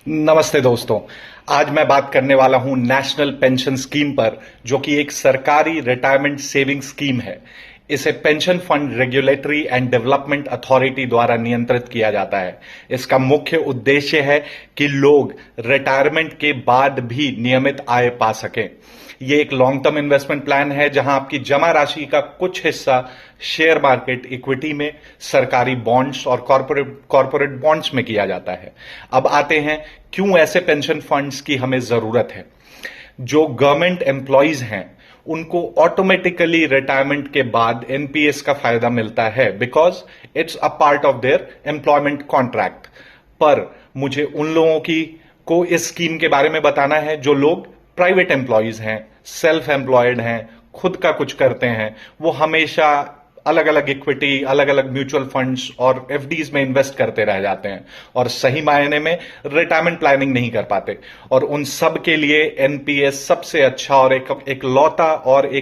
नमस्ते दोस्तों। आज मैं बात करने वाला हूं नेशनल पेंशन स्कीम पर, जो कि एक सरकारी रिटायरमेंट सेविंग स्कीम है। इसे pension fund regulatory and development authority द्वारा नियंत्रित किया जाता है। इसका मुख्य उद्देश्य है कि लोग रिटायरमेंट के बाद भी नियमित आय पा सकें। ये एक लॉन्ग टर्म इन्वेस्टमेंट प्लान है जहां आपकी जमा राशि का कुछ हिस्सा शेयर मार्केट, इक्विटी में, सरकारी बॉन्ड्स और कॉर्पोरेट बॉन्ड्स में किया जाता है। अब आते हैं क्यों ऐसे पेंशन फंड्स की हमें जरूरत है। जो गवर्नमेंट एम्प्लॉयज हैं उनको ऑटोमेटिकली रिटायरमेंट के बाद एनपीएस का फायदा मिलता है, because it's a part of their employment contract. पर मुझे उन लोगों की को इस स्कीम के बारे में बताना है जो लोग प्राइवेट एम्प्लॉयज हैं, सेल्फ एम्प्लॉयड हैं, खुद का कुछ करते हैं। वो हमेशा अलग अलग इक्विटी, अलग अलग म्यूचुअल फंड्स और एफडीज में इन्वेस्ट करते रह जाते हैं और सही मायने में रिटायरमेंट प्लानिंग नहीं कर पाते। और उन सब के लिए एनपीएस सबसे अच्छा और एक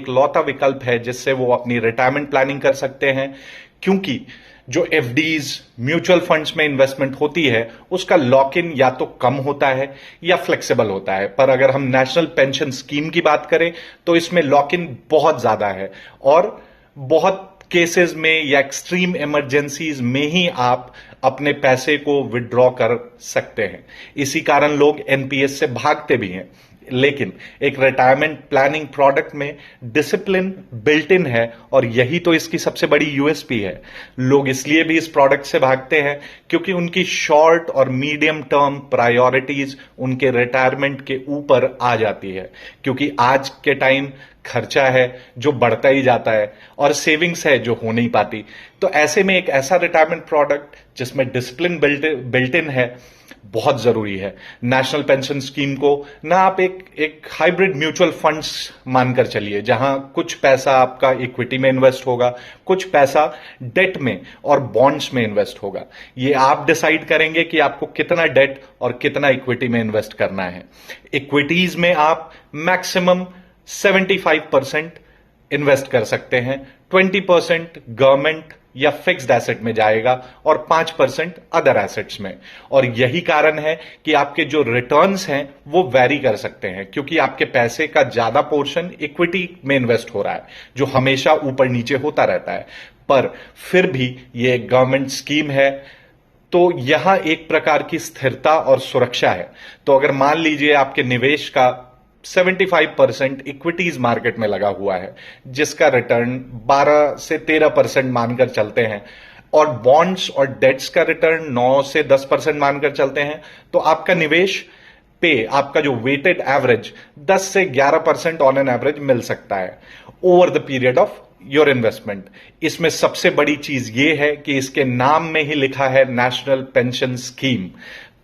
लौता विकल्प है जिससे वो अपनी रिटायरमेंट प्लानिंग कर सकते हैं। क्योंकि जो एफडीज, म्यूचुअल फंड्स में इन्वेस्टमेंट होती है उसका लॉक इन या तो कम होता है या फ्लेक्सिबल होता है, पर अगर हम नेशनल पेंशन स्कीम की बात करें तो इसमें लॉक इन बहुत ज्यादा है और बहुत केसेस में या एक्सट्रीम इमरजेंसीज में ही आप अपने पैसे को विड्रॉ कर सकते हैं। इसी कारण लोग एनपीएस से भागते भी हैं। लेकिन एक रिटायरमेंट प्लानिंग प्रोडक्ट में डिसिप्लिन बिल्ट इन है और यही तो इसकी सबसे बड़ी यूएसपी है। लोग इसलिए भी इस प्रोडक्ट से भागते हैं क्योंकि उनकी शॉर्ट और मीडियम टर्म प्रायोरिटीज उनके रिटायरमेंट के ऊपर आ जाती है। क्योंकि आज के टाइम खर्चा है जो बढ़ता ही जाता है और सेविंग्स है जो हो नहीं पाती। तो ऐसे में एक ऐसा रिटायरमेंट प्रोडक्ट जिसमें डिसिप्लिन बिल्ट इन है बहुत जरूरी है। नेशनल पेंशन स्कीम को ना आप एक हाइब्रिड म्यूचुअल फंड्स मानकर चलिए, जहां कुछ पैसा आपका इक्विटी में इन्वेस्ट होगा, कुछ पैसा डेट में और बॉन्ड्स में इन्वेस्ट होगा। ये आप डिसाइड करेंगे कि आपको कितना डेट और कितना इक्विटी में इन्वेस्ट करना है। इक्विटीज में आप मैक्सिमम 75% इन्वेस्ट कर सकते हैं, 20% गवर्नमेंट या फिक्स्ड एसेट में जाएगा और 5% अदर एसेट्स में। और यही कारण है कि आपके जो रिटर्न्स हैं वो वैरी कर सकते हैं, क्योंकि आपके पैसे का ज्यादा पोर्शन इक्विटी में इन्वेस्ट हो रहा है जो हमेशा ऊपर नीचे होता रहता है। पर फिर भी ये एक गवर्नमेंट स्कीम है तो यहां एक प्रकार की स्थिरता और सुरक्षा है। तो अगर मान लीजिए आपके निवेश का 75% इक्विटीज मार्केट में लगा हुआ है जिसका रिटर्न 12 से 13% मानकर चलते हैं और बॉन्ड्स और डेट्स का रिटर्न 9 से 10% मानकर चलते हैं, तो आपका निवेश पे आपका जो वेटेड एवरेज 10 से 11% ऑन एन एवरेज मिल सकता है over the period of your investment. इसमें सबसे बड़ी चीज यह है कि इसके नाम में ही लिखा है नेशनल पेंशन स्कीम।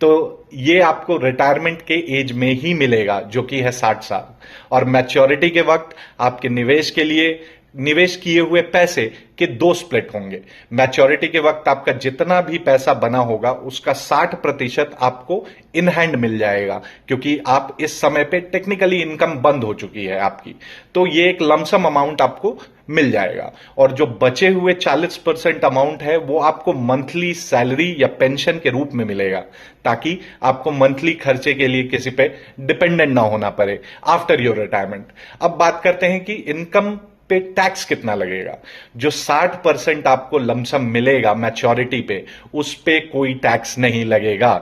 तो ये आपको रिटायरमेंट के एज में ही मिलेगा जो कि है 60 साल, और मैच्योरिटी के वक्त आपके निवेश किए हुए पैसे के 2 स्प्लिट होंगे। मैच्योरिटी के वक्त आपका जितना भी पैसा बना होगा उसका 60% आपको इन हैंड मिल जाएगा, क्योंकि आप इस समय पे टेक्निकली इनकम बंद हो चुकी है आपकी। तो ये एक लमसम अमाउंट आपको मिल जाएगा और जो बचे हुए 40% अमाउंट है वो आपको मंथली सैलरी या पेंशन के रूप में मिलेगा, ताकि आपको मंथली खर्चे के लिए किसी पे डिपेंडेंट ना होना पड़े आफ्टर योर रिटायरमेंट। अब बात करते हैं कि इनकम पे टैक्स कितना लगेगा। जो 60% आपको लमसम मिलेगा मैच्योरिटी पे, उस पे कोई टैक्स नहीं लगेगा,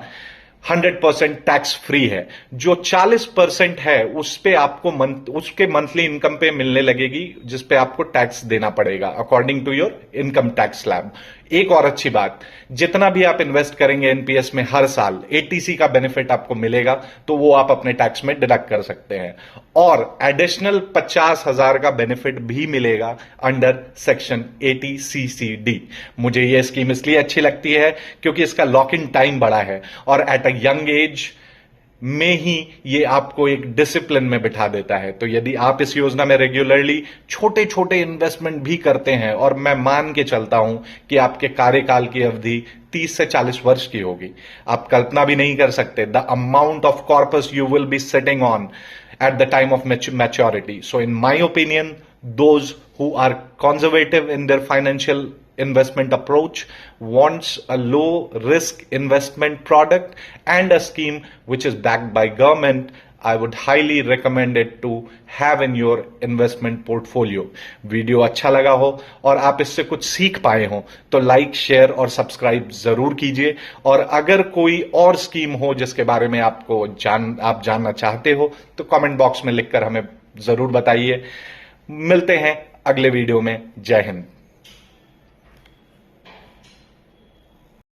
100% टैक्स फ्री है। जो 40% है उस पे आपको उसके मंथली इनकम पे मिलने लगेगी, जिस पे आपको टैक्स देना पड़ेगा according to your income tax slab. एक और अच्छी बात, जितना भी आप इन्वेस्ट करेंगे एनपीएस में हर साल एटीसी का बेनिफिट आपको मिलेगा, तो वो आप अपने टैक्स में डिडक्ट कर सकते हैं और एडिशनल 50,000 का बेनिफिट भी मिलेगा अंडर सेक्शन 80CCD। मुझे ये स्कीम इसलिए अच्छी लगती है क्योंकि इसका लॉक इन टाइम बड़ा है और एट अ यंग एज में ही ये आपको एक डिसिप्लिन में बिठा देता है। तो यदि आप इस योजना में रेगुलरली छोटे छोटे इन्वेस्टमेंट भी करते हैं, और मैं मान के चलता हूं कि आपके कार्यकाल की अवधि 30 से 40 वर्ष की होगी, आप कल्पना भी नहीं कर सकते the amount of corpus you will be sitting on at the time of maturity. So in my opinion, those who are conservative in their financial investment approach, wants a low risk investment product and a scheme which is backed by government, I would highly recommend it to have in your investment portfolio. Video अच्छा लगा हो और आप इससे कुछ सीख पाए हो तो लाइक, शेयर और सब्सक्राइब जरूर कीजिए। और अगर कोई और स्कीम हो जिसके बारे में आप जानना चाहते हो तो कमेंट बॉक्स में लिखकर हमें जरूर बताइए। मिलते हैं अगले वीडियो में। जय हिंद।